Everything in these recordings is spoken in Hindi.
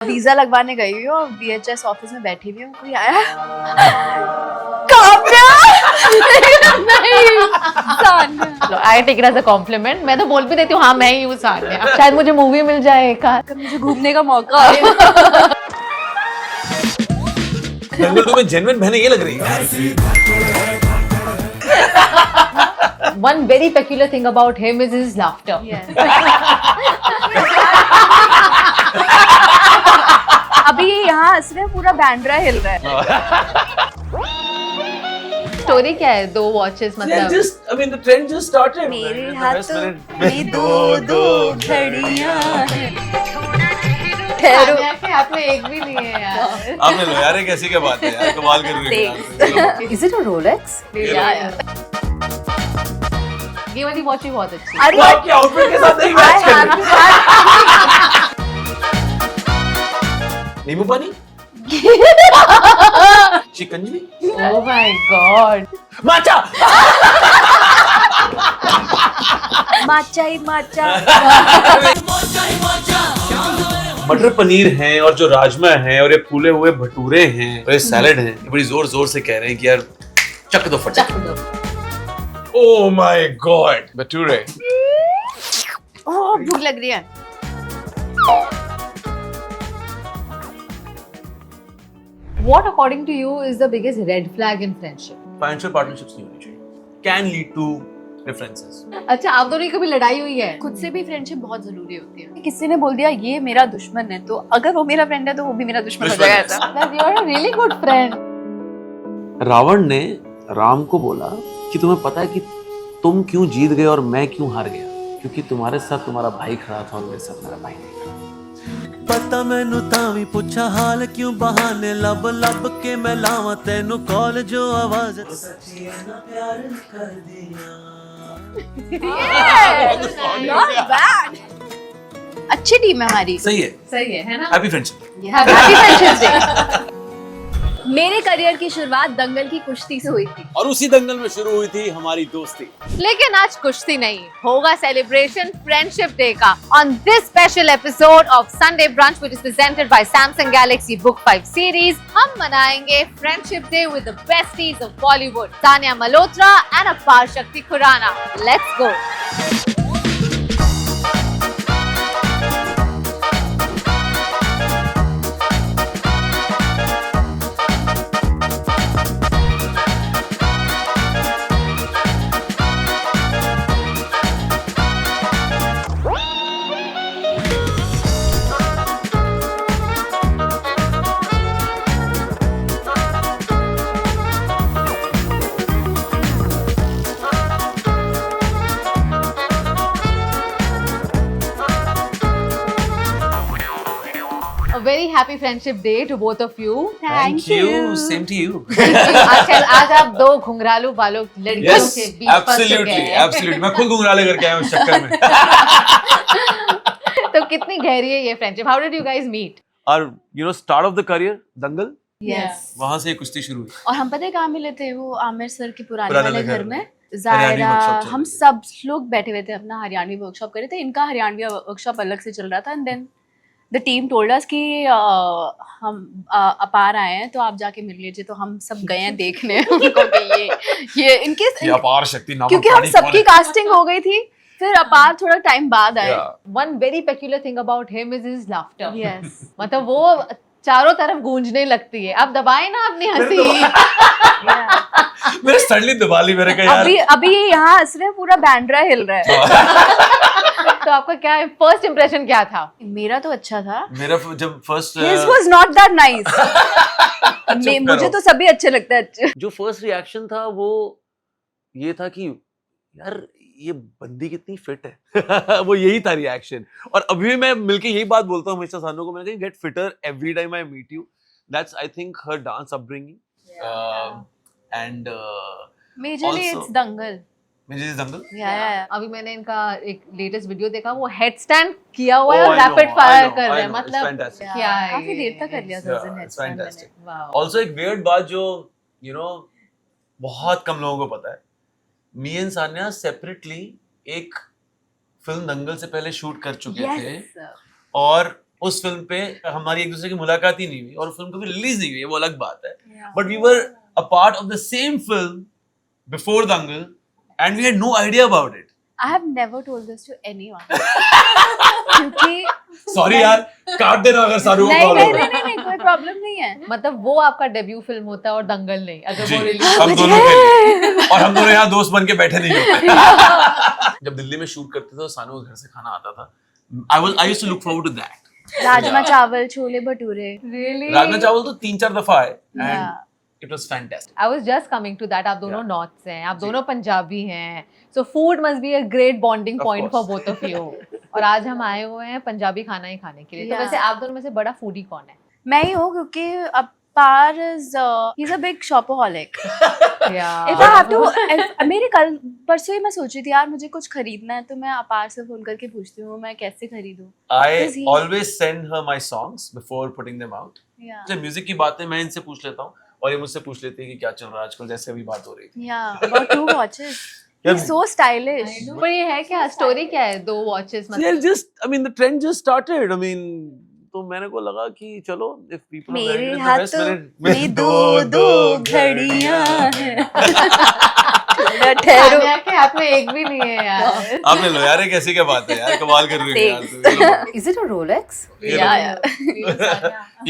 वीजा लगवाने गई हुई हूँ, VHS ऑफिस में बैठी हुई हूँ, कोई आया काव्या नहीं I take it as a compliment. मैं तो बोल भी देती हूँ हाँ मैं ही हूँ सान्या, शायद मुझे मूवी मिल जाए एक आध। मुझे घूमने का मौका दंगल तुम्हें जेन्युइन बहने ये लग रही है। One very peculiar thing about him is his laughter. अभी ये यहाँ हंस रहे हैं, पूरा बैंड्रा हिल रहा है। स्टोरी क्या है? 2 वॉचेस मतलब I mean, the trend just started. मेरे In the हाथों West में दो घड़ियां हैं। सान्या के हाथ में एक भी नहीं है यार। आपने लो यार, ये कैसी क्या बात है यार, कमाल कर रही है। Is it a Rolex? ये वाली वॉच भी बहुत अच्छी है। अरे वो आपके आउटफिट के साथ नहीं मैच कर रही। नींबू पानी, शिकंजी, Oh my God! माचा। माचा ही माचा। मटर पनीर है और जो राजमा है और ये फूले हुए भटूरे हैं और ये सैलेड है, ये बड़ी जोर जोर से कह रहे हैं कि यार चक दो फट। Oh my god, bhature. Oh भूख लग रही है। What according to you is the biggest red flag in friendship? Financial partnerships नहीं होनी चाहिए। Can lead to differences. अच्छा, आप दोनों की कभी लड़ाई हुई है? खुद से भी फ्रेंडशिप बहुत जरूरी होती है। किसी ने बोल दिया ये मेरा दुश्मन है, तो अगर वो मेरा फ्रेंड है तो वो भी मेरा दुश्मन हो जाएगा ऐसा। That you are a really good friend. Ravan ने राम को बोला कि तुम्हें पता है कि तुम क्यों जीत गए और मैं क्यों हार गया? क्योंकि तुम्हारे साथ तुम्हारा भाई खड़ा था और मेरे साथ मेरा भाई नहीं खड़ा। पता मैनू तावी पुछा हाल क्यों बहाने लब लब के मैं लावा तेनू कॉल जो आवाज प्यार कर दिया। Not bad. अच्छी टीम है हमारी। सही है ना? Happy friendship. Happy friendship day. मेरे करियर की शुरुआत दंगल की कुश्ती से हुई थी और उसी दंगल में शुरू हुई थी हमारी दोस्ती। लेकिन आज कुश्ती नहीं होगा, सेलिब्रेशन फ्रेंडशिप डे का। On this special episode of Sunday brunch which is presented by Samsung Galaxy book 5 series, हम मनाएंगे friendship day with the besties of Bollywood, Sanya Malhotra and Aparshakti Khurana. Let's go. A very happy friendship day to both of you. Thank you. Same to you. आज आप 2 घुंघरालू बालों लड़कियों यस के बीच फंस चुके एब्सोल्युटली हैं। एब्सोल्युटली, मैं खुद घुंघराले करके आया हूं इस चक्कर में। तो कितनी गहरी है ये friendship? How did you guys meet? और you know start of the career Dangal, yes. वहां से कुश्ती शुरू हुई। और हम पता है कहाँ मिले थे? वो आमिर सर के पुराने पुराने वाले घर घर में। में। जायरा, हरियाणवी workshop चल हम रही सब लोग बैठे हुए थे, अपना हरियाणवी वर्कशॉप कर रहे थे। इनका हरियाणवी वर्कशॉप अलग से चल रहा था। And then the team told us कि हम अपार आए हैं तो आप जाके मिल लीजिए। तो हम सब गए हैं देखने उनको कि ये इनके ये अपार शक्ति नामक क्योंकि हम प्राणी कौन सबकी है? कास्टिंग हो गई थी, फिर अपार थोड़ा टाइम बाद आए। One very peculiar thing about him is his laughter. Yes. मतलब वो चारों तरफ गूंजने लगती है। आप दबाए ना अपनी हंसी। मेरे सडनली दबा ली मेरे का यार। अभी ये यहाँ हंस रहे हैं, पूरा बैंड्रा हिल रहा है। तो आपका क्या फर्स्ट इंप्रेशन क्या था? मेरा तो अच्छा था। मेरा जब first His was not that nice. मुझे तो सभी अच्छे लगते हैं। अच्छे जो फर्स्ट रिएक्शन था वो ये था कि यार ये बंदी कितनी फिट है। वो यही था रिएक्शन। और अभी भी मैं मिलके यही बात बोलता हूँ हमेशा सानू को, मैंने कहा get fitter every time I meet you. That's I think her dance upbringing and majorly also- it's Dangal. मुझे दंगल। Yeah. अभी मैंने इनका एक लेटेस्ट वीडियो देखा, वो हेड स्टैंड किया हुआ है Oh, और I know, rapid I fire know, कर I रहे हैं। know, it's मतलब fantastic. क्या है काफी देर तक कर लिया था उस दिन Yeah, head it's stand मैंने। fantastic. वाओ। ऑल्सो एक weird बात जो यू नो बहुत कम लोगों को पता है, मी एंड सान्या सेपरेटली एक फिल्म दंगल से पहले शूट कर चुके थे Yes. और उस फिल्म पे हमारी एक दूसरे की मुलाकात ही नहीं हुई और फिल्म कभी रिलीज नहीं हुई, वो अलग बात है, but we were a part of the same film before Dangal and we had no idea about it. I have never told this to anyone. क्योंकि सॉरी यार, काट देना अगर सारू को नहीं कॉल नहीं होगा. नहीं नहीं कोई प्रॉब्लम नहीं है. मतलब वो आपका डेब्यू फिल्म होता है और दंगल नहीं, अगर जी, वो रिलीज हम दोनों के लिए. और हम दोनों यहाँ दोस्त बन के बैठे नहीं होते. जब दिल्ली में शूट करते थे तो सानू को घर से खाना आता था. I used to look forward to that. Rajma चावल, छोले भटूरे. रियली राजमा चावल तो 3-4 दफा है Yeah. and it was fantastic. I was just coming to that. आप दोनों Yeah. नॉर्थ से हैं, आप जी. दोनों पंजाबी हैं, so food must be a great bonding Of point for course. Both of you. और आज हम आए हुए हैं पंजाबी खाना ही खाने के लिए. तो Yeah. वैसे आप दोनों में से बड़ा फूडी कौन है? मैं ही हूँ क्योंकि अपार is he's a big shopaholic. Yeah. If I have to, मेरे कल परसों ही मैं सोच रही थी यार मुझे कुछ खरीदना है तो मैं अपार से फोन करके पूछती हूँ मैं कैसे खरीदूँ. I Because he- always send her my songs before putting them out. Yeah. जब म्यूजिक की बातें मैं इनसे पूछ लेता हूँ और ये मुझसे पूछ लेती है कि क्या चल रहा है आजकल, जैसे अभी बात हो रही थी. Yeah, about 2 watches. Yeah. He's so stylish. पर ये है क्या स्टोरी, क्या है 2 watches So yeah, just I mean the trend just started. I mean तो मैंने को लगा कि चलो if people are मेरे wearing it in the West, हाथों मेरे में दो घड़ियां हैं. ठहरो. सानिया के हाथ में एक भी नहीं है यार. आपने लो यार, ये कैसी क्या बात है यार, कमाल कर रही हो यार. Is it a Rolex? Yeah.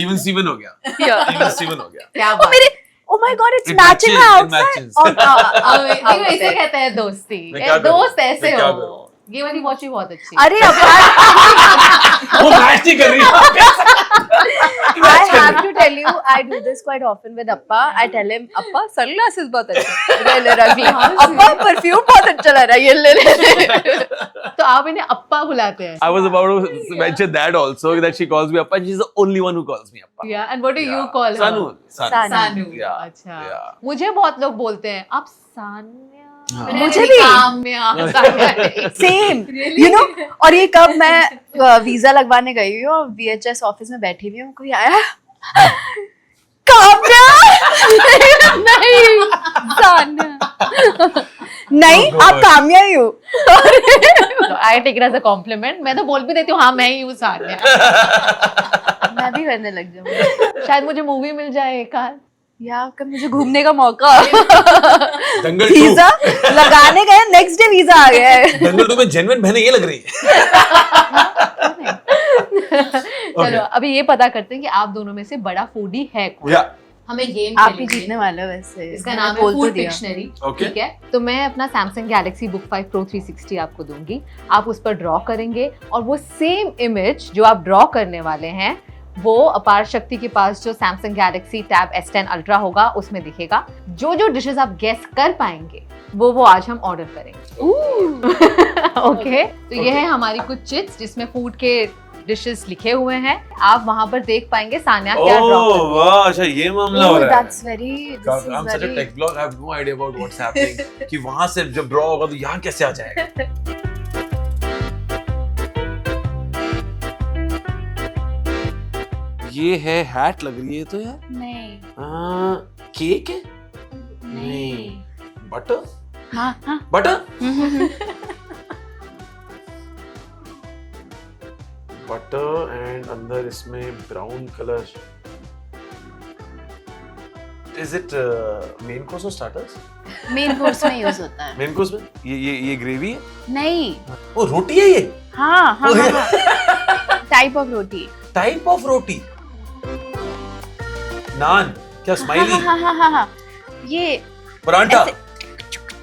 Even Steven हो गया. Yeah. Even Steven हो गया. क्या Oh बात मेरे oh my god, it's It matching my matches, it outfit. matches. देखो इसे कहते हैं दोस्ती. मैं क्या दोस्त करूं? ऐसे मैं क्या हो. करूं? ये वाली वॉच भी बहुत अच्छी. अरे अपार वो मैच नहीं कर रही है. I have to tell you, I do this quite often with Appa. I tell him, Appa, sunglasses बहुत अच्छे. ले रख ले. Appa, perfume बहुत अच्छा लग रहा है. ये ले. तो आप इन्हें अप्पा बुलाते हैं. I was about to mention that also, that she calls me Appa and she's the only one who calls me Appa. Yeah, and what do you Yeah. call her? Sanu. सानू. Yeah. अच्छा. Yeah. मुझे बहुत लोग बोलते हैं आप सान्या. हाँ. मैंने मुझे नहीं, भी. काम्या. सान्या नहीं. Same. You know, और ये कब मैं वीजा लगवाने गई हूँ और VHS ऑफिस में बैठी हुई हूँ, कोई आया काम्या नहीं सान्या नहीं Oh, आप God. काम्या ही हो. I take it as a compliment. मैं तो बोल भी देती हूँ हाँ मैं ही हूँ सान्या. मैं भी करने लग जाऊँ शायद मुझे मूवी मिल जाए एक आध. या कब मुझे घूमने का मौका. दंगल 2. वीजा लगाने गए, नेक्स्ट डे वीजा आ गया है. दंगल 2 में जेन्युइन बहनें ये लग रही है. चलो अभी ये पता करते हैं कि आप दोनों में से बड़ा फूडी है कौन. या हमें गेम आप ही जीतने वाले हो वैसे. इसका मैंने नाम है बोल तो फूड दिया. डिक्शनरी. Okay. ठीक है, तो मैं अपना सैमसंग गैलेक्सी बुक 5 प्रो 360 आपको दूंगी. आप उस पर ड्रॉ करेंगे और वो सेम इमेज जो आप ड्रॉ करने वाले हैं वो अपार शक्ति के पास जो Samsung Galaxy tab S10 ultra होगा उसमें दिखेगा. जो जो डिशेस आप गेस कर पाएंगे वो आज हम ऑर्डर करेंगे. ओके, तो ये है हमारी कुछ चिट्स जिसमें फूड के डिशेस लिखे हुए हैं. आप वहां पर देख पाएंगे सान्या क्या ड्रॉ ओह वाह, अच्छा ये मामला हो Oh, रहा है. that's very. God, This I'm is such a very. tech blog. I have no idea about what's happening. कि वहां से जब ड्रॉ होगा तो यहाँ कैसे आ जाएगा? ये है हैट लग रही है तो यार. नहीं. केक है? नहीं. बटर? हाँ हाँ. बटर? बटर एंड अंदर इसमें brown colour. Is it main course or starters? Main course में यूज होता है. मेन कोर्स में ये ग्रेवी है. नहीं. ओ रोटी है ये. हाँ हाँ हाँ. Type of roti. Type of roti. Naan क्या स्माइली. हाँ हाँ हाँ हाँ. ये परांठा.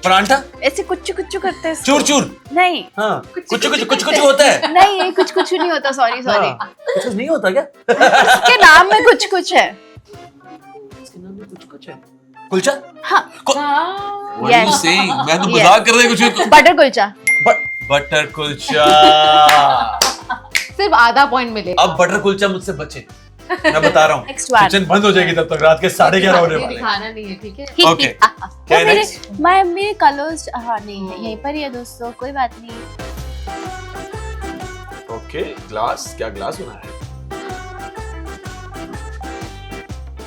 परांठा ऐसे कुछ कुछ करते हैं. चूर चूर. नहीं हाँ कुछ होता है. नहीं ये कुछ नहीं होता. Sorry sorry. हाँ, कुछ नहीं होता क्या. इसके नाम में कुछ है. इसके नाम में कुछ है. कुलचा. हाँ. What are you Yes. saying? मैं तो Yes. मजाक कर रहा हूँ कुछ. बटर कुलचा. बटर कुलचा. सिर्फ आधा पॉइंट मिले. अब बटर कुलचा मुझसे बचे. मैं बता रहा हूँ. Next one. किचन बंद हो जाएगी तब तक. रात के 11:30 होने ये वाले हैं. दिखाना नहीं है, ठीक है. ओके. क्या है मेरे next? मेरे कलर्स हाँ नहीं है यहीं पर ही है दोस्तों. कोई बात नहीं. Okay glass. क्या ग्लास बना है.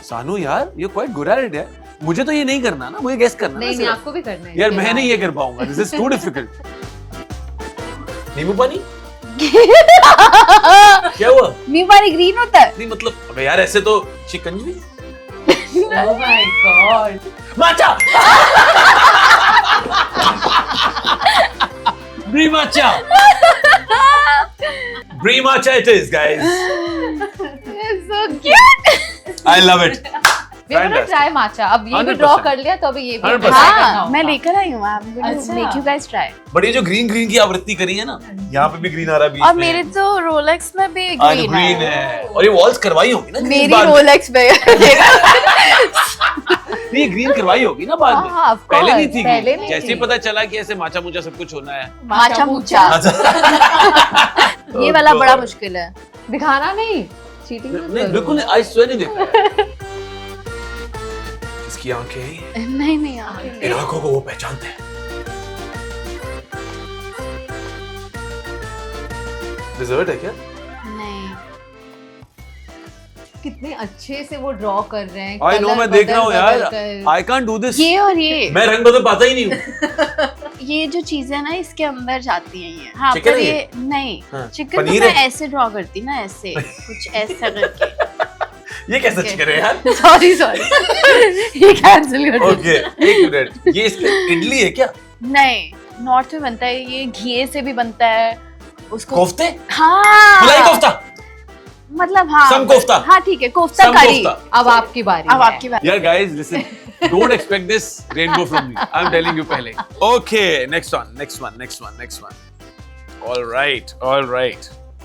सानू यार you quite good at it यार. मुझे तो ये नहीं करना ना, मुझे गेस करना. नहीं आपको भी करना है यार मैं नहीं ये कर पाऊंगा. This is too difficult. नींबू पानी. क्या हुआ? नींबू पानी ग्रीन होता है? नहीं मतलब अबे यार ऐसे तो शिकंजी Oh my God. Matcha brie matcha it is guys. It's so cute. I love it. We want to Fantastic. try matcha. अब ये भी 100%. ड्रॉ कर लिया तो अभी ये भी 100%. try करना हाँ, होगा। मैं लेकर आई हूँ। अच्छा। Make you guys try. But ये जो ग्रीन की आवृत्ति करी है ना, यहाँ पे भी ग्रीन आ रहा है बीच और में। मेरे तो रोलेक्स में भी हाँ, ग्रीन ग्रीन है। है और ये वॉल्स करवाई होगी ना green मेरी बाद में। रोलेक्स में नहीं ग्रीन करवाई होगी ना बाद में। हाँ, of पहले नहीं course, थी पहले green। नहीं जैसे ही थी। पता चला कि ऐसे माचा मुचा सब कुछ होना है। माचा मुचा। ये Oh वाला God. बड़ा मुश्किल है। दिखाना नहीं, चीटिंग नहीं बिल्कुल नहीं, आई स्वेयर नहीं देख रहा है। इसकी आंखें, नहीं इन आंखों को वो पहचानते हैं। डिजर्ट है क्या? नहीं। कितने अच्छे से वो ड्रॉ कर रहे हैं। आई नो, colour मैं देख रहा हूँ बदल यार। बदल कर। I can't do this. ये और ये मैं रंग बदल पाता ही नहीं हूँ। ये जो चीजें ना इसके अंदर जाती हैं ये। हाँ चिकन पर है ये नहीं, हाँ, चिकन तो पनीर मैं है? ऐसे ड्रॉ करती ना, ऐसे कुछ ऐसा करके। ये कैसा Okay. चिकन है यार? सॉरी ये कैंसिल कर दो। ओके, एक मिनट। ये इसकी इडली है क्या? नहीं, नॉर्थ में बनता है ये, घी से भी बनता है उसको। कोफ्ते? हाँ मलाई कोफ्ता? मतलब हाँ सम कोफ्ता? हाँ ठीक है, कोफ्ता सम करी। कोफ्ता। अब आपकी बारी अब है। आपकी बात। यार guys listen, don't expect this rainbow from me, I am telling you पहले। Okay, next one. Alright.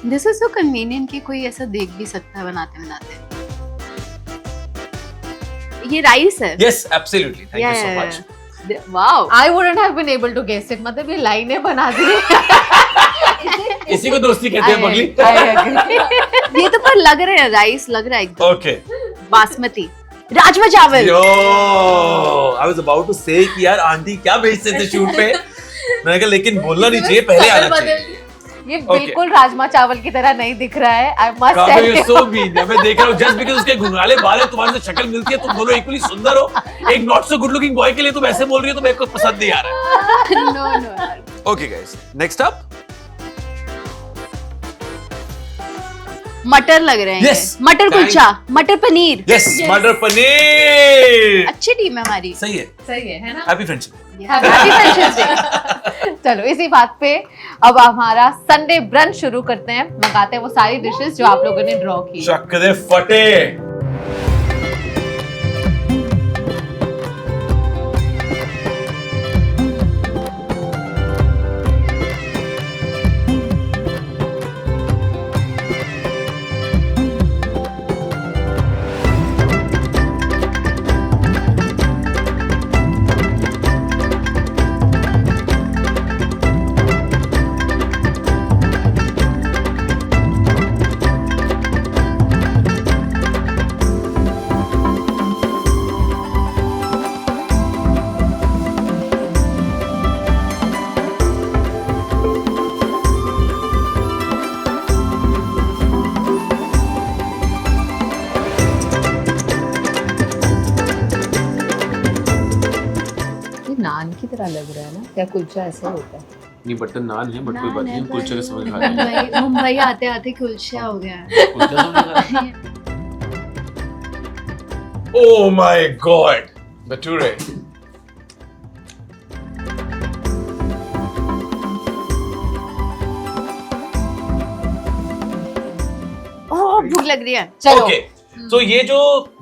This is so convenient कि कोई ऐसा देख भी सकता है बनाते बनाते। ये राइस है। Yes, absolutely, thank you so much. Wow, I wouldn't have been able to guess it. मतलब ये लाइनें बना दी। इसी को दोस्ती कहते हैं पगली। I agree. ये तो पर लग रहे हैं राइस, लग रहा है एकदम ओके, बासमती राजमा चावल। यो आई वाज अबाउट टू से कि यार आंटी क्या भेजते थे शूट पे। मैंने कहा लेकिन बोलना नहीं चाहिए, पहले आना चाहिए। ये बिल्कुल राजमा चावल की तरह नहीं दिख रहा है। I must काफी tell you. सो भी मैं देख रहा हूँ जस्ट बिकॉज़ उसके घुंघराले बाल है, तुम्हारे से शक्ल मिलती है, तुम दोनों इक्वली सुंदर हो। एक not so good looking boy के लिए तुम ऐसे बोल रही हो तो मेरे को पसंद नहीं आ रहा है। No okay guys, next up मटर लग रहे हैं Yes, ये। मटर thank- कुलचा, मटर पनीर। यस, मटर पनीर। अच्छी टीम है हमारी। सही है ना? Happy friendship. Happy Friendship Day. चलो इसी बात पे अब हमारा संडे ब्रंच शुरू करते हैं। मंगाते हैं वो सारी डिशेस जो आप लोगों ने ड्रॉ की। चक दे फटे। नान की तरह लग रहा है ना, क्या कुलचा ऐसा होता है? नहीं बटर नान है, बट कोई बात नान नहीं, है हम पर कुलचे का समझ खा लेंगे। मुंबई आते आते कुलचा हो गया है। कुलचा समझ खा लेंगे। Oh my God, bhature. Oh भूख लग रही है। चलो ओके, तो ये जो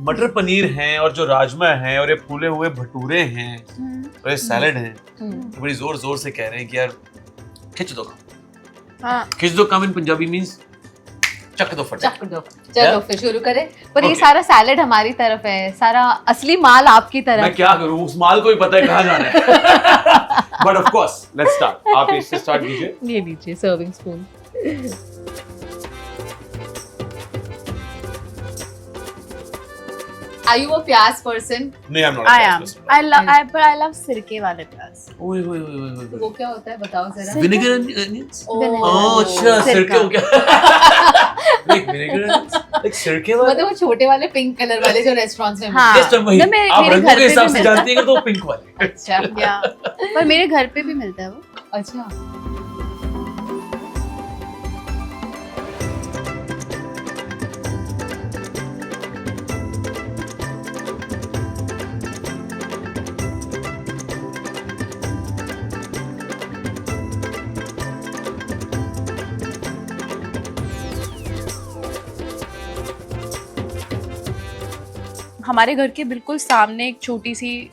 मटर पनीर है और जो राजमा है और ये फूले हुए भटूरे हैं और ये सैलेड है, हम्म। बड़ी जोर जोर से कह रहे हैं कि यार खिंच दो काम। हाँ खिंच दो काम इन पंजाबी मींस चक दो फटे। चक दो। चलो फिर शुरू करें। पर ये Okay. सारा सैलेड हमारी तरफ है, सारा असली माल आपकी मैं तरफ। क्या करूं, उस माल को भी पता है कहाँ जाना है। But of course let's start. आप इससे स्टार्ट कीजिए। ये लीजिए serving spoon. Are you a प्याज पर्सन? नहीं, I am not. I am. I love सिरके वाले प्याज। ओए ओए ओए वो क्या होता है बताओ जरा। Vinegar onions. Vinegar. ओह अच्छा, सिरका। सिरके हो क्या? लाइक विनेगर लाइक सिरके वाला। मतलब वो छोटे वाले पिंक कलर वाले जो रेस्टोरेंट्स में हाँ। यस वही। ना, मेरे आप घर रंगों पे के हिसाब भी से मिलता जानती हैं तो पिंक वाले। अच्छा या पर मेरे घर पे भी मिलता है वो। अच्छा। हमारे घर के बिल्कुल सामने एक छोटी सी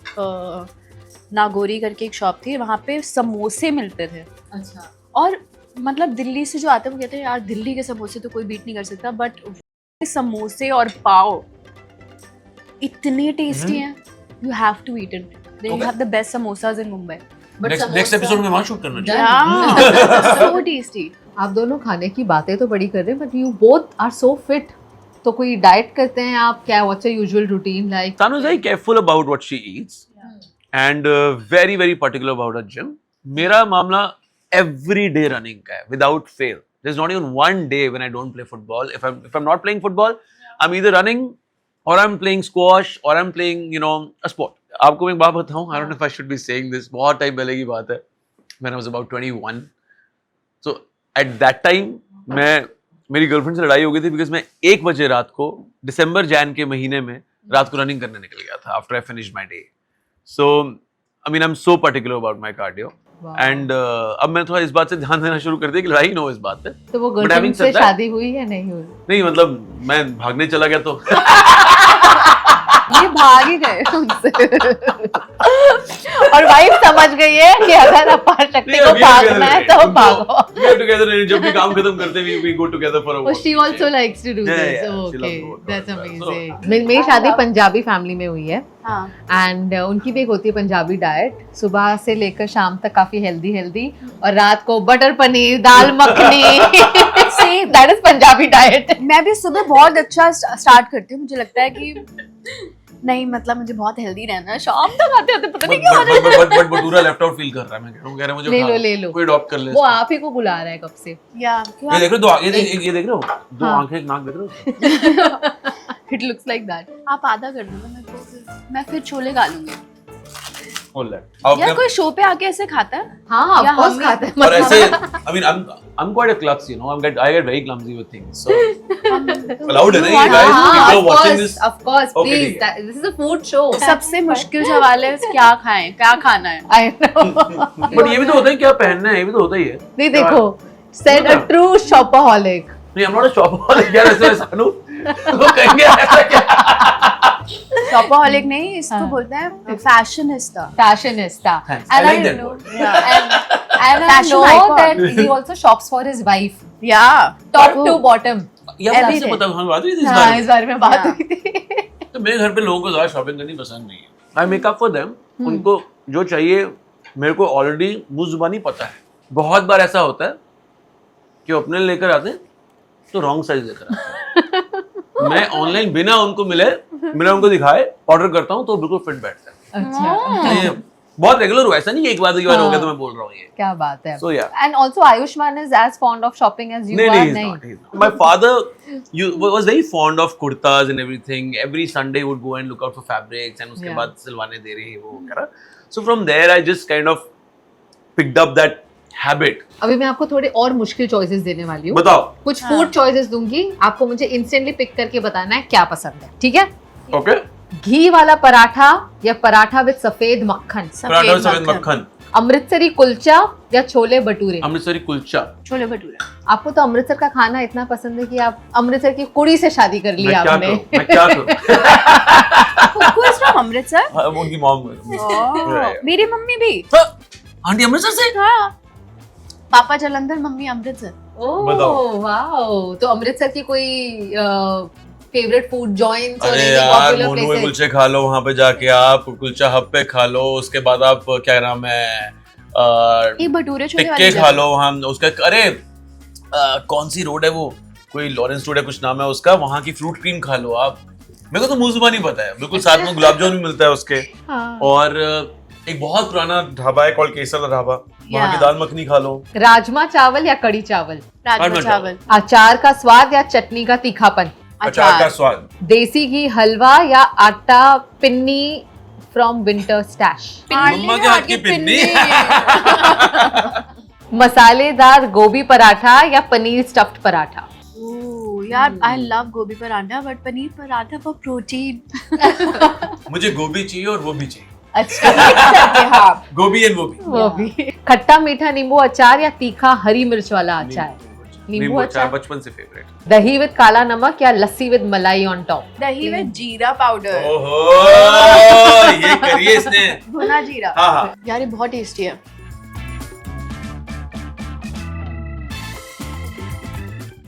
नागौरी करके एक शॉप थी, वहाँ पे समोसे मिलते थे। अच्छा। और मतलब दिल्ली से जो आते हैं वो कहते हैं यार दिल्ली के समोसे तो कोई बीट नहीं कर सकता, बट समोसे और पाव इतने टेस्टी हैं, you have to eat it. They have the best samosas in Mumbai. Next episode में वहां शूट करना चाहिए। So tasty. आप दोनों खाने की बातें तो बड़ी कर रहे हैं, but you both are so fit. तो कोई डाइट करते हैं आप क्या? What's your usual routine like? Tanu is very careful about what she eats and very very particular about her gym. मेरा मामला every day running का है without fail. There's not even one day when I don't play football. If I'm not playing football, I'm either running or I'm playing squash or I'm playing a sport. आपको मैं एक बात बताऊं, I don't know if I should be saying this. बहुत टाइम पहले की बात है, when I was about 21. So at that time मेरी गर्लफ्रेंड से लड़ाई हो गई थी बिकॉज मैं 1 बजे रात को दिसंबर जैन के महीने में रात को रनिंग करने निकल गया था after I finish my day. So I mean I am so particular about my cardio and अब मैं थोड़ा इस बात से ध्यान देना शुरू कर दिया कि लड़ाई ना हो इस बात पे। तो वो गर्लफ्रेंड से शादी हुई या नहीं हुई? नहीं, मतलब मैं भागने चला गया तो ये भाग ही गए उनसे। और वाइफ समझ गई है कि अगर अपार शक्ति को भागना है तो भागो। We are together, जब भी काम खत्म करते हैं we go together for a walk. She also likes to do Yeah, this. yeah, she Okay, loves to work that's out. amazing. मेरी शादी पंजाबी फैमिली में हुई है हाँ। एंड उनकी भी एक होती है पंजाबी डाइट, सुबह से लेकर शाम तक काफी हेल्दी और रात को butter paneer, dal makhani. Same that is Punjabi diet. मैं भी सुबह बहुत अच्छा स्टार्ट करती हूँ। मुझे लगता है कि नहीं, मतलब मुझे बहुत हेल्दी रहना है, शाम तक आते होते पता नहीं क्या हो रहा है। But bhatura left out feel कर रहा है। मैं कह रहा हूँ मुझे ले लो कोई अडॉप्ट कर ले। वो आप ही को बुला रहा है कब से। या ये देख रहे हो, दो ये देख रहे हो, दो हाँ। आंखें एक नाक देख रहे हो। It looks like that. आप आधा कर दो ना, मैं फिर छोले खा लूंगी। यार कोई शो पे आके ऐसे खाता है? हाँ, या ऑफ कोर्स हम- खाते हैं। और ऐसे I mean I'm quite a klutz, I get very clumsy with things, so allowed है ना ये guys, people are watching this. Of course, Okay, please. ठीक है। This is a food show. सबसे मुश्किल सवाल है क्या खाएं, क्या खाना है। I know. But ये भी तो होता है क्या पहनना है, ये भी तो होता ही है। नहीं देखो, said a true shopaholic. नहीं, I'm not a shopaholic यार, ऐसे सानू वो कहेंगे ऐसा क्या? शॉपaholic नहीं, इसको हाँ। बोलते हैं fashionista. Fashionista. Thanks, I And like that know, word. and I Fashion know icon. that he also shops for his wife. या Top to bottom. यार Every आपसे day. पता हम बात हुई थी इस हाँ, बारे इस बारे में बात हाँ। हुई थी। तो मेरे घर पे लोगों को ज्यादा शॉपिंग करनी पसंद नहीं है। I make up for them, उनको जो चाहिए मेरे को ऑलरेडी मुंह जुबानी पता है। बहुत बार ऐसा होता है कि वो अपने लेकर आते हैं तो रॉन्ग साइज लेकर आते हैं। मैं ऑनलाइन बिना उनको बिना उनको दिखाए ऑर्डर करता हूँ तो बिल्कुल फिट बैठता है। अच्छा, ये बहुत रेगुलर हुआ, ऐसा नहीं कि एक बार हो गया तो मैं बोल रहा हूँ ये। क्या बात है। So yeah. And also Ayushman is as fond of shopping as you No, are. he's not. He's not. My father was very fond of kurtas and everything. Every Sunday would go and look out for fabrics and उसके Yeah. बाद सिलवाने दे रहे हैं वो करा. So from there I just kind of picked up that habit. अभी मैं आपको थोड़े और मुश्किल चॉइसेस देने वाली हूँ। बताओ. कुछ फूड चॉइसेस दूंगी, आपको मुझे इंस्टेंटली पिक करके बताना है क्या पसंद है, ठीक है? Okay. घी वाला पराठा या पराठा विद सफेद मक्खन? पराठा और सफेद मक्खन. अमृतसरी कुलचा या छोले भटूरे? अमृतसरी कुलचा. छोले भटूरे। आपको तो अमृतसर का खाना इतना पसंद है कि आप अमृतसर की कुड़ी से शादी कर ली मैं क्या आपने। करूं? मैं क्या करूं? Who is from Amritsar? हाँ, उनकी मॉम. मेरी मम्मी भी। आंटी अमृतसर से? हाँ, पापा जलंधर, मम्मी अमृतसर। बताओ। ओह वाओ, तो अमृतसर की कोई फेवरेट फूड जॉइंट्स और अरे ऐसे यार, पॉपुलर मोनू में प्लेसेस? कुलचे खा लो वहाँ पे जाके, आप कुलचा हब पे खा लो, उसके बाद आप क्या नाम है एक भटूरे छोले टिक्के वाली खा लो वहाँ उसका। अरे कौन सी रोड है वो, कोई लॉरेंस रोड है कुछ नाम है उसका, वहाँ की फ्रूट क्रीम खा लो आप। मेरे को तो मुंह जुबानी पता है बिल्कुल। साथ में गुलाब जामुन भी मिलता है उसके। हाँ। और एक बहुत पुराना ढाबा है कॉल्ड केसर का ढाबा, वहाँ की दाल मखनी खा लो। राजमा चावल या कड़ी चावल? राजमा चावल। अचार का स्वाद या चटनी का तीखापन? अचार का स्वाद। देसी घी हलवा या आटा पिन्नी फ्रॉम विंटर स्टैश? मम्मा के हाथ की पिन्नी। मसालेदार गोभी पराठा या पनीर स्टफ्ड पराठा? यार आई लव गोभी paratha, but paneer paratha for protein. मुझे गोभी चाहिए और वो भी चाहिए। अच्छा, गोभी एंड वो भी। वो भी। खट्टा मीठा नींबू अचार या तीखा हरी मिर्च वाला अचार? नींबू अच्छा अचार, बचपन से फेवरेट। दही विद काला नमक या लस्सी विद मलाई ऑन टॉप? दही में जीरा पाउडर, ओहो ये करिए इसने। भुना जीरा। हाँ हाँ यार ये बहुत टेस्टी है।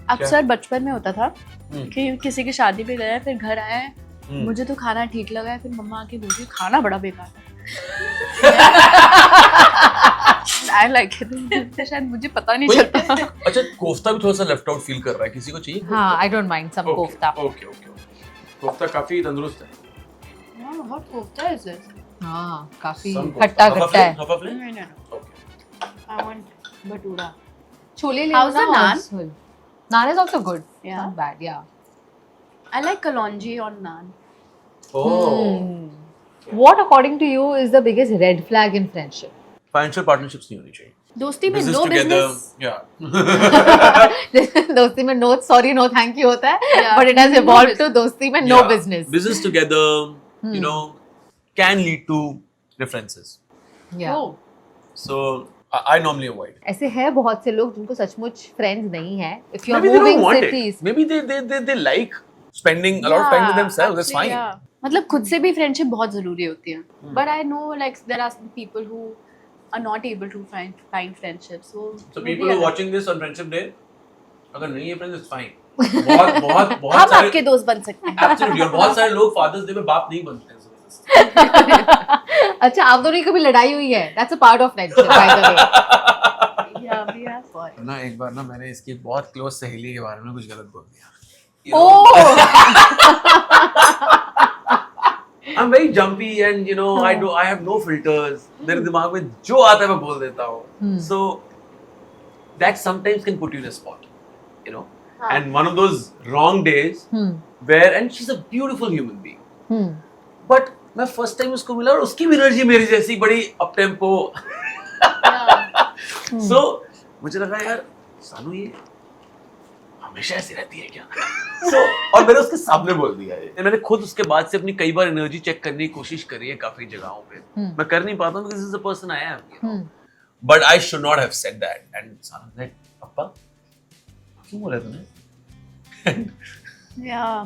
अक्सर बचपन में होता था कि किसी की शादी पे गए फिर घर आए, मुझे तो खाना ठीक लगा है, फिर मम्मा आके बोलती खाना बड़ा बेकार है। I like it। शायद मुझे पता नहीं चलता। अच्छा कोफ्ता भी थोड़ा सा लेफ्ट आउट फील कर रहा है, किसी को चाहिए? हाँ, I don't mind some kofta. Okay kofta काफी तंदुरुस्त है। बहुत कोफ्ता है इसमें। हाँ, काफी Some कोफ्ता। खट्टा खट्टा है। हफा फ्ले? नहीं Okay. I want bhatura. Chole ले How's the naan? Naan is also good. Yeah. Not bad, yeah. I like kalonji on naan। Oh. What according to you is the biggest red flag in friendship? Financial partnerships नहीं होनी चाहिए। दोस्ती में Business no together, business। yeah. दोस्ती में no sorry no thank you होता है, Yeah. but it has No evolved to business। दोस्ती में no Yeah. business. Business together, you know, can lead to differences. Yeah. Oh, So I normally avoid. ऐसे है बहुत से लोग जिनको सचमुच फ्रेंड्स नहीं है. If you are Maybe they don't moving want cities, it. Maybe they like spending a lot of time with themselves. That's actually, fine. yeah. मतलब खुद से भी फ्रेंडशिप बहुत जरूरी होती है। But I know like there are some people who are not able to find friendship. So So maybe people who are अलग- watching this on Friendship Day, अगर नहीं है friends, it's fine. बहुत हम आपके सारे दोस्त बन सकते हैं। absolutely और बहुत सारे लोग Father's Day में बाप नहीं बनते हैं इस वजह से। अच्छा आप दोनों की कभी लड़ाई हुई है? That's a part of friendship by the way. Yeah, we are for it। ना एक बार ना मैंने इसकी बहुत क्लोज सहेली के बारे में कुछ गलत बोल दिया। I'm very jumpy and you know I have no filters. मेरे दिमाग में जो आता है मैं बोल देता हूँ. So that sometimes can put you in a spot, you know. And one of those wrong days where and she's a beautiful human being. But मैं first time उसको मिला और उसकी भी एनर्जी मेरी जैसी बड़ी अप टेम्पो. So मुझे लगा यार सानू ये हमेशा ऐसी रहती है क्या? So, और मैंने उसके सामने बोल दिया है। मैंने खुद उसके बाद से अपनी कई बार एनर्जी चेक करने की कोशिश करी है काफी जगहों पे। मैं कर नहीं पाता हूँ because this is the person I am. But I should not have said that. And सानू ने पापा क्यों बोला तूने? Yeah।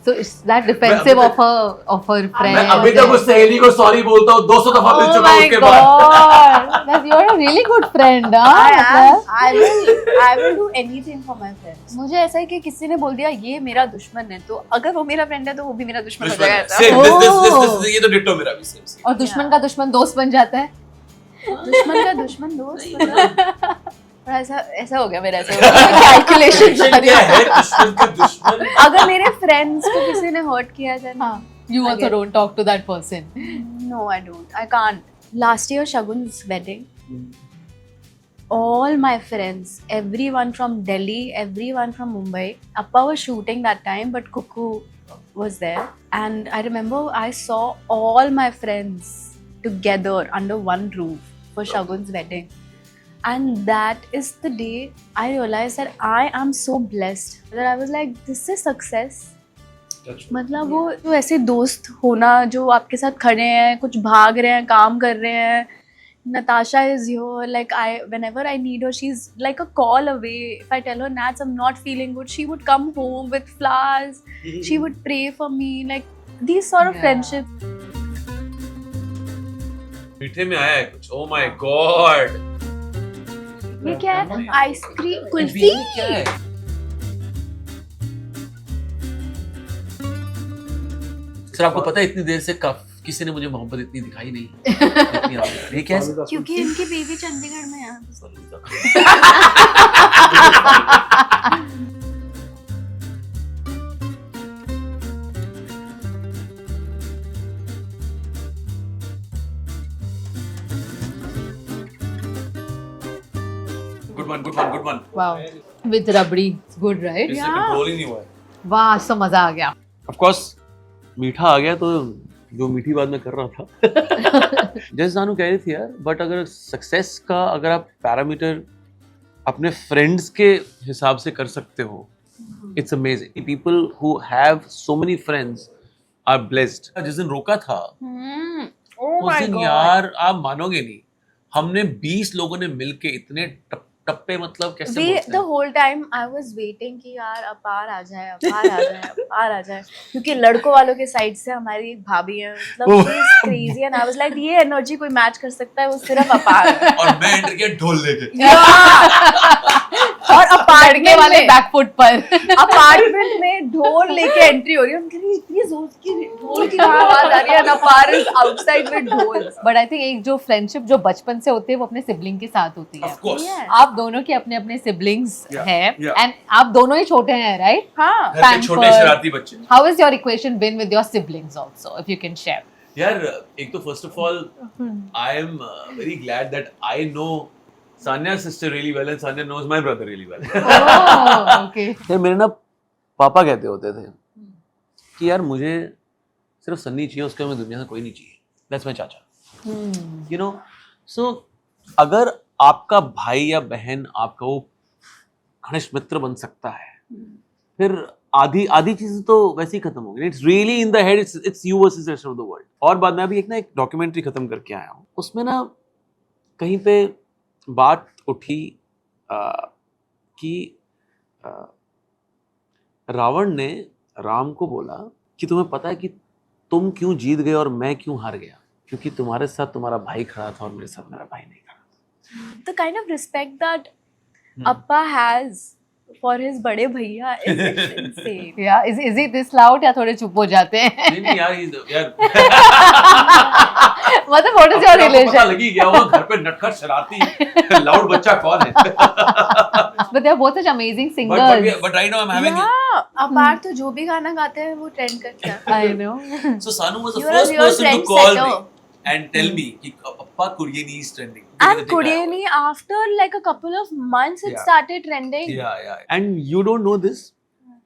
So it's that defensive of her friend. मैं अभी तक उस सहेली को सॉरी बोलता हूँ 200 दफा मिल Oh चुका my उसके बाद। God, you're a really good friend, I will do anything for my friends। मुझे ऐसा है कि किसी ने बोल दिया ये मेरा दुश्मन है तो अगर वो मेरा फ्रेंड है तो वो भी मेरा दुश्मन हो जाएगा ऐसा। Same, this ये तो डिट्टो मेरा भी same। और दुश्मन का दुश्मन दोस्त बन जाता है. दुश्मन का दुश्मन दोस्त मतलब ऐसा हो गया मेरा ऐसा कैलकुलेशन क्या है दुश्मन का दुश्मन? अगर मेरे फ्रेंड्स को किसी ने हर्ट किया है then You also don't talk to that person. no I don't, I can't। last year Shagun's wedding, all my friends, everyone from Delhi, everyone from Mumbai, Appa was shooting that time but Kuku was there and I remember I saw all my friends together under one roof for Shagun's wedding and that is the day I realized that I am so blessed that I was like this is success। मतलब वो जो ऐसे दोस्त होना जो आपके साथ खड़े हैं कुछ भाग रहे हैं काम कर रहे हैं। Natasha is here, like whenever I need her, she's like a call away. If I tell her Nats I'm not feeling good, she would come home with flowers. She would pray for me, like these sort of friendships। मीठे में आया है कुछ। Oh my God। ये क्या है? आइसक्रीम कुल्फी। क्या है? सर आपको पता है इतनी देर से किसी ने मुझे मोहब्बत इतनी दिखाई नहीं। इतनी आ गई। ये क्या है? क्योंकि इनकी बेबी चंडीगढ़ में है। Good one। Wow. With rabdi. It's good, right? इससे कंट्रोल ही नहीं हुआ है। वाह, आज तो मजा आ गया. Of course मीठा आ गया तो जो मीठी बात मैं कर रहा था जैसे सानू कह रही थी यार, बट अगर सक्सेस का अगर आप पैरामीटर अपने फ्रेंड्स के हिसाब से कर सकते हो, it's amazing. People who have so many friends are blessed. जिस दिन रोका था उस दिन यार आप मानोगे नहीं, हमने 20 लोगों ने मिलके इतने टप्पे मतलब कैसे We बोलते the हैं? whole time I was waiting कि यार अपार आ जाए, अपार आ जाए, अपार आ जाए, क्योंकि लड़कों वालों के साइड से हमारी एक भाभी है, मतलब she is crazy and I was like ये एनर्जी कोई मैच कर सकता है वो सिर्फ अपार है। और मैं एंटर किया ढोल लेके। और लड़के अपार्टमेंट वाले में बैकफुट पर अपार्टमेंट में ढोल लेके एंट्री हो रही है, उनके लिए इतनी जोर की ढोल की कहाँ आवाज आ रही है, अपार इज आउटसाइड विद ढोल। बट आई थिंक एक जो फ्रेंडशिप जो बचपन से होती है वो अपने सिबलिंग के साथ होती है। Of course. Yes. आप दोनों के अपने अपने सिबलिंग्स Yeah, हैं yeah. एंड आप दोनों ही छोटे हैं, राइट? हाँ घर के छोटे Pampered. शरारती बच्चे। How is your equation been with your siblings also, if you can share? यार एक तो first of all I am very glad that I know Sanya's sister really well and Sanya knows my brother really well. Okay. यार मेरे ना पापा कहते होते थे कि यार मुझे सिर्फ सन्नी चाहिए, उसके बाद दुनिया में कोई नहीं चाहिए। दैट्स माय चाचा। यू नो, सो अगर आपका भाई या बहन आपका वो घनिष्ठ मित्र बन सकता है, फिर आधी चीजें तो वैसे ही खत्म हो गई। It's really in the head, it's you versus rest of the world. और बाद में अभी एक डॉक्यूमेंट्री खत्म करके आया हूँ, उसमें ना कहीं पे बात उठी कि रावण ने राम को बोला कि तुम्हें पता है कि तुम क्यों जीत गए और मैं क्यों हार गया? क्योंकि तुम्हारे साथ तुम्हारा भाई खड़ा था और मेरे साथ मेरा भाई नहीं खड़ा। the kind of respect that Appa has for his बड़े भैया is insane. या इज इट दिस लाउड या थोड़े चुप हो जाते हैं? नहीं यार यार मतलब व्हाट इज योर पता रिलेशन? लगी गया वो घर पे नटखट शरारती लाउड बच्चा कौन है? But they are both such amazing singers. but right now I'm having Yeah, अपार तो जो भी गाना गाते हैं वो ट्रेंड करते हैं। I know. so Sanu was the You're a first real person to call me trendsetter. and tell me कि Appa Kuryani is trending. And Kuryani, after like a couple of months, it Yeah. started trending. Yeah. And you don't know this?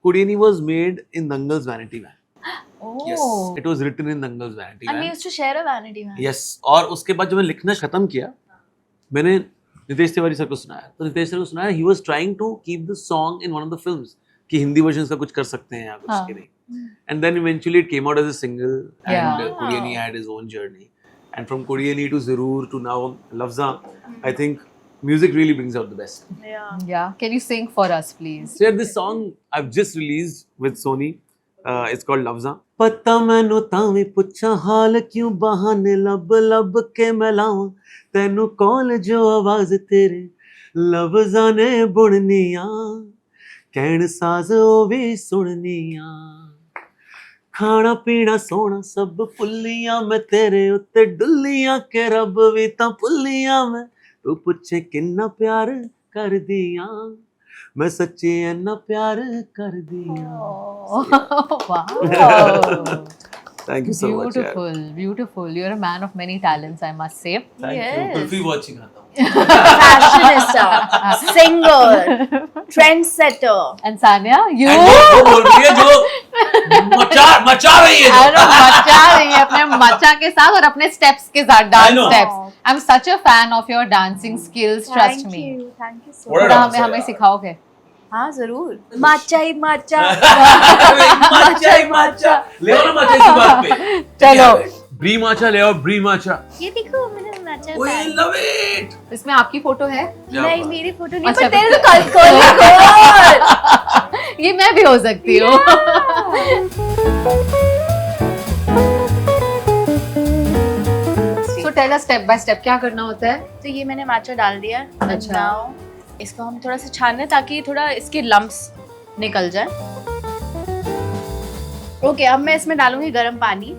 Kuryani was made in Dangal's Vanity Van. Oh. Yes. It was written in Dangal's Vanity And we Van. used to share a vanity van. Yes. और उसके बाद जब मैंने लिखना खत्म किया, मैंने नितेश तिवारी सर को सुनाया। तो नितेश सर को सुनाया, he was trying to keep the song in one of the films कि हिंदी वर्जन का कुछ कर सकते हैं या कुछ हाँ. के नहीं। And then eventually it came out as a single, and Yeah. Kuryani had his own journey. And from Kuryani to Zarur to now Lafza, I think music really brings out the best. Yeah. Yeah, can you sing for us please? So yeah, this song I've just released with Sony. It's called Lafza. पता मैनू तावी पुछा हाल क्यों बहाने लब लब के मैं लावां तैनू कॉल जो आवाज तेरे लफ्ज़ां ने बुननियां कहण साज ओ भी सुननियां खाना पीना सोना सब भुल्लियां मैं तेरे उत्ते डुल्लियां के रब भी तां भुल्लियां मैं तू पुछे किन्ना प्यार कर दियां मैं सच्ची इन्ना प्यार कर दियां। Wow. Thank you so much यार। Beautiful, beautiful. You're a man of many talents, I must say. Thank you। Yes. Kulfi बहुत अच्छी खाता हूँ। Fashionista, singer, trendsetter. And Sanya, you And वो बोल रही है जो मचा रही है जो। अरे मचा रही है अपने मचा के साथ और अपने steps के साथ, I dance know। steps. I'm such a fan of your dancing skills, trust me. Thank you so What a much. थोड़ा dancer हमें यार। सिखाओगे? हाँ जरूर। माचा ही माचा। माचा ले आओ ना माचा इसी बात पे। चलो। ब्री माचा ले आओ, ब्री माचा। ये देखो मैंने माचा We पाया। love it। इसमें आपकी फोटो है? नहीं मेरी फोटो नहीं अच्छा, पर तेरे तो कल ये मैं भी हो सकती हूँ। So tell us step by step क्या करना होता है? तो ये मैंने माचा डाल दिया है। अच्छा। Now इसको हम थोड़ा सा छाने ताकि थोड़ा इसके लम्प्स निकल जाए। ओके अब मैं इसमें डालूंगी गर्म पानी।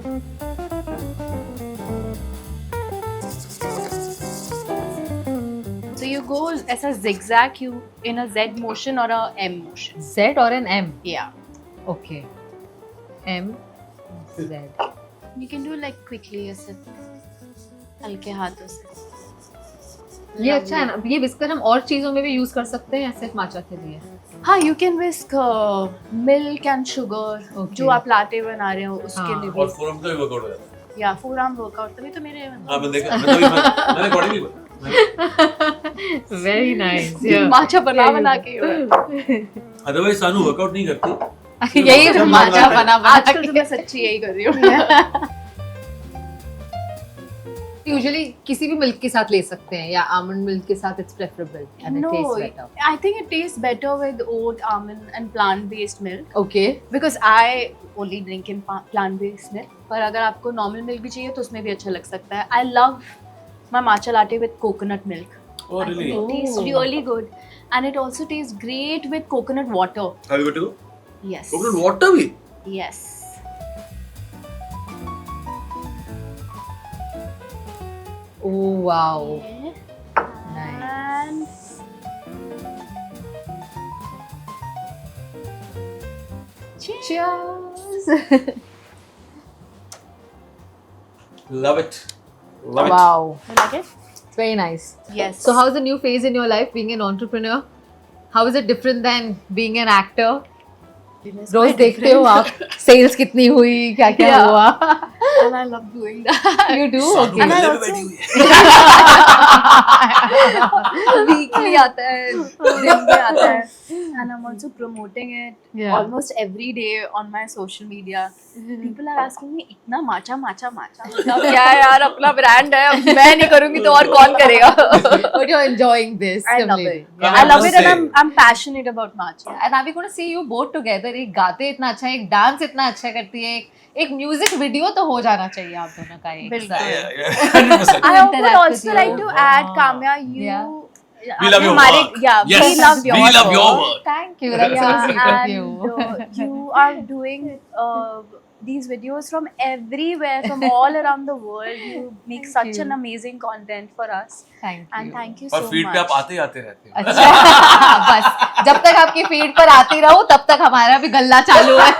So you go ऐसा zigzag you in a Z motion or a M motion. Z और an M. Yeah. Okay. M Z. You can do like quickly ऐसे हल्के हाथों से। ये अच्छा है ना, ये विस्कर हम और चीजों में भी यूज कर सकते हैं सिर्फ माचा के लिए? हाँ you can whisk milk and sugar Okay. जो आप लाटे बना रहे हो उसके हाँ। लिए और भी फोरम का भी वर्कआउट हो जाता है। या forearm workout तभी तो मेरे हाँ मैंने देखा, मैंने अकॉर्डिंगली बोला। Very nice. माचा बना के ही हो रहा है। अदरवाइज सानू वर्कआउट नहीं करती। यही तो माचा बना आजकल तो के। मैं सच्ची यही कर रही हूँ। यूजुअली किसी भी मिल्क के साथ ले सकते हैं या आमंड मिल्क के साथ it's preferable and it No, tests better. I think it tastes better with oat, almond, and plant-based milk okay. because I only drink in plant-based milk. पर अगर आपको normal milk भी चाहिए तो उसमें भी अच्छा लग सकता है. I love my matcha latte with coconut milk. Oh, I think really? it tastes really good, and it also tastes great with coconut water. Have you got to go? Yes. Coconut water भी? Yes. Oh wow. Yeah. Nice. And Cheers. Love it. Love it. Wow. you like it? It's very nice. Yes. So how's the new phase in your life being an entrepreneur? How is it different than being an actor? रोज देखते हो आप सेल्स कितनी हुई, क्या क्या Yeah. हुआ? and I love doing that. You do? सानू Okay. And I गले पे also- बैठी हुई है। Weekly आता है, दिन में आता है, and I'm also promoting it Yeah. almost every day on my social media. People are asking me इतना माचा माचा माचा मतलब क्या है यार, अपना ब्रांड है, अब मैं नहीं करूँगी तो और कौन करेगा? But you're enjoying this. I love completely. it. Yeah. I love it, and must say. I'm passionate about matcha. And are we going to see you both together? एक गाते इतना अच्छा है, एक डांस इतना अच्छा करती है, एक म्यूजिक वीडियो तो हो जाना चाहिए आप दोनों का एक बिल्कुल. साथ. Yeah, yeah, 100%. I would Interact with also you. like to add, Kamya, you. Yeah. We love your हमारे- work. Yeah, Yes, we love your we love your work. work. Thank you. That's so Yeah, sweet of and you. you are doing these videos from everywhere, from all around the world. You make Thank such you. an amazing content for us, Thank you. and thank you और so फीड पे आप much. आते ही आते रहते हो। अच्छा बस जब तक आपकी फीड पर आती रहूं तब तक हमारा भी गल्ला चालू है.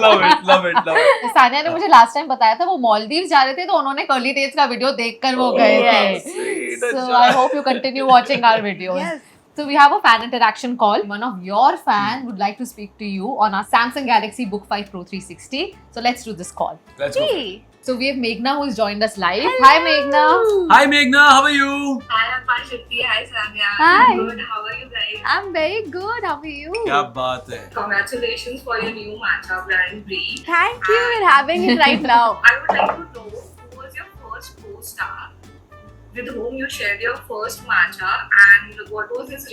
Love it, love it, love it. Sania ने मुझे लास्ट टाइम बताया था वो मालदीव जा रहे थे तो उन्होंने कर्ली टेल्स का वीडियो देखकर वो गए Yes. थे. Sweet, So अच्छा। I hope you continue watching our videos. Yes. So we have a fan interaction call. One of your fan would like to speak to you on our Samsung Galaxy Book 5 Pro 360. So let's do this call. Let's go. Hey. So we have Meghna who has joined us live. Hi Meghna. Hi Meghna, how are you? Hi, I'm Parshati. Hi, Samya. Hi. I'm good. How are you guys? I'm very good. How are you? क्या बात है? Congratulations for your new matcha brand, Bree. Thank you. We're having it right now. I would like to know who was your first co-star, with whom you shared your first matcha, and what was his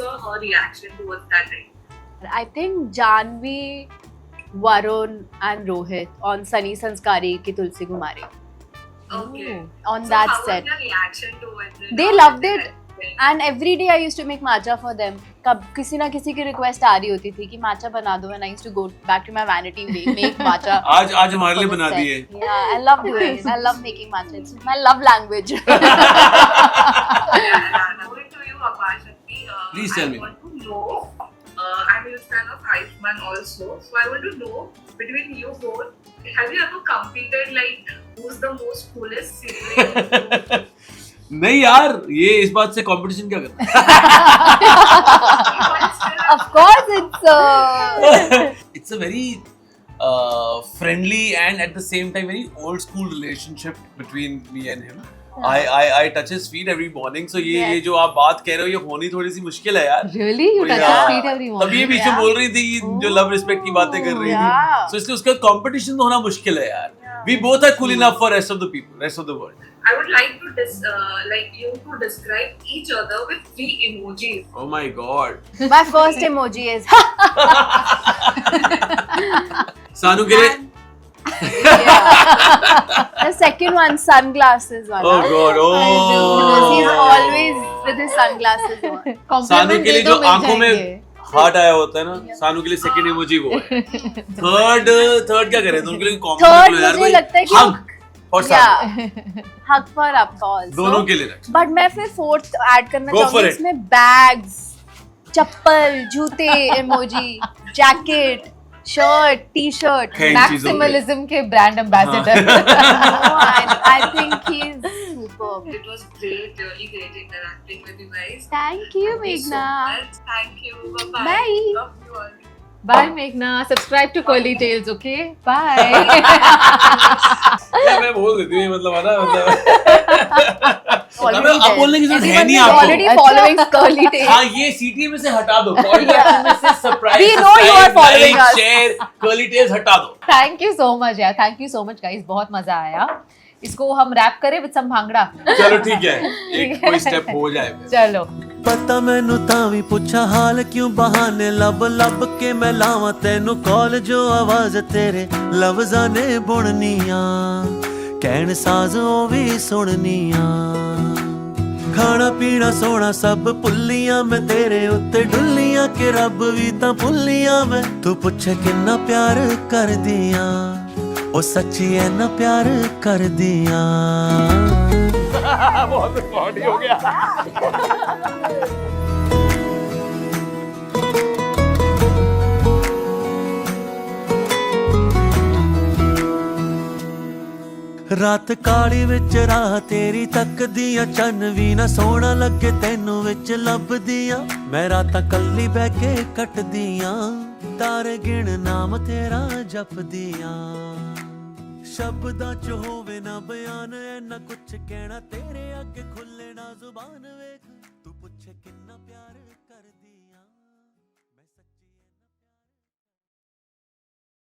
or her reaction towards that drink? I think Janvi, Varun, and Rohit on Sunny Sanskari ki Tulsi Kumari. Okay. On So that how set. was their reaction towards it? They How loved did it. they like it? And every day I used to make matcha for them. कब किसी ना किसी की रिक्वेस्ट आ रही होती थी कि matcha बना दो, and I used to go back to my vanity way, make matcha. आज हमारे लिए for the बना set. दिए। Yeah, I love doing it. I love making matcha. It's my love language. Going to you, Parshati. Please tell me. I want to know. I'm a huge fan of Eichmann also, so I want to know between you both. Have you ever competed like who's the most coolest sibling? नहीं यार, ये इस बात से कंपटीशन क्या करना? Of course, It's a very friendly and at the same time very old school relationship between me and him. I touch his feet every morning. So ये जो आप बात कह रहे हो ये होनी थोड़ी सी मुश्किल है यार. Really? You touch Yeah. his feet every morning? तभी ये बीच में बोल रही थी कि जो लव रिस्पेक्ट की बातें कर रही Yeah. थी. So इसलिए उसका कंपटीशन तो होना मुश्किल है यार. We both are cool enough for rest of the people, rest of the world. I would like to like you to describe each other with 3 emojis. Oh my god. my first emoji is सानू के लिए. the second one, sunglasses one. Oh god. Because he's Oh. always with his sunglasses on. सानू Compliment के लिए दे जो दो, मिल आंखों में जाएंगे. हार्ट आया होता है ना, सानू के लिए सेकंड इमोजी वो है. थर्ड क्या करें? तो उनके लिए कॉमन Third मुझे लगता है कि हग और सानू Yeah, hug for आपका also. दोनों के लिए रख. बट मैं फिर फोर्थ ऐड करना Go for चाहूंगी it. इसमें बैग्स, चप्पल, जूते emoji, jacket, shirt, T shirt. कई चीजों पे. Maximalism के brand ambassador. I think he's superb. It was great, really great interacting with you guys. Thank you, Thank you so Meghna. much. Thank you. Bye-bye. Bye. Love you all. Bye Meghna. Subscribe to Curly Tales, okay? Bye. मैं बोल देती हूँ मतलब है ना Already अब बोलने की जरूरत है Everyone नहीं is आपको. already following Curly Tails. हाँ ये CTA में से हटा दो. Call to action में से surprise, We know you are following like, us. share, curly tails हटा दो. Thank you so much, yeah. Thank you so much, guys. बहुत मजा आया. इसको हम रैप करें विद सम भांगड़ा? चलो ठीक है, एक कोई स्टेप हो जाए फिर। चलो। ਪਤਾ ਮੈਨੂੰ ਤਾਂ ਵੀ ਪੁੱਛਾਂ ਹਾਲ ਕਿਉਂ ਬਹਾਨੇ ਲੱਭ ਲੱਭ ਕੇ ਮੈਂ ਲਾਵਾਂ ਤੈਨੂੰ ਕਾਲ ਜੋ ਆਵਾਜ਼ ਤੇਰੇ ਲਫ਼ਜ਼ਾਂ ਨੇ ਬੁਣਨੀਆਂ ਕਹਿਣ ਸਾਜ਼ ਉਹ ਵੀ ਸੁਣਨੀਆਂ ਖਾਣਾ ਪੀਣਾ ਸੋਣਾ ਸਭ ਭੁੱਲੀਆਂ ਮੈਂ ਤੇਰੇ ਉੱਤੇ ਡੁੱਲੀਆਂ ਕਿ ਰੱਬ ਵੀ ਤਾਂ ਭੁੱਲੀਆਂ ਮੈਂ ਤੂੰ ਪੁੱਛ ਕਿੰਨਾ ਪਿਆਰ ਕਰਦੀਆਂ ਉਹ ਸੱਚੀ ਐਨਾ ਪਿਆਰ ਕਰਦੀਆਂ बहुत रिकॉर्ड हो गया। ਰਾਤ ਕਾਲੀ ਵਿੱਚ ਰਾਹ ਤੇਰੀ ਤੱਕਦੀਆਂ ਚੰਨ ਵੀ ਨਾ ਸੋਹਣਾ ਲੱਗੇ ਤੈਨੂੰ ਵਿੱਚ ਲੱਭਦੀਆਂ ਮੈਂ ਰਾਤਾਂ ਕੱਲੀ ਬਹਿ ਕੇ ਕੱਟਦੀਆਂ ਤਾਰੇ ਗਿਣ ਨਾਮ ਤੇਰਾ ਜਪਦੀਆਂ ਸ਼ਬਦਾਂ ਚ ਹੋਵੇ ਨਾ ਬਿਆਨ ਐਨਾ ਕੁਛ ਕਹਿਣਾ ਤੇਰੇ ਅੱਗੇ ਖੁੱਲੇ ਨਾ ਜ਼ੁਬਾਨ ਵੇਖ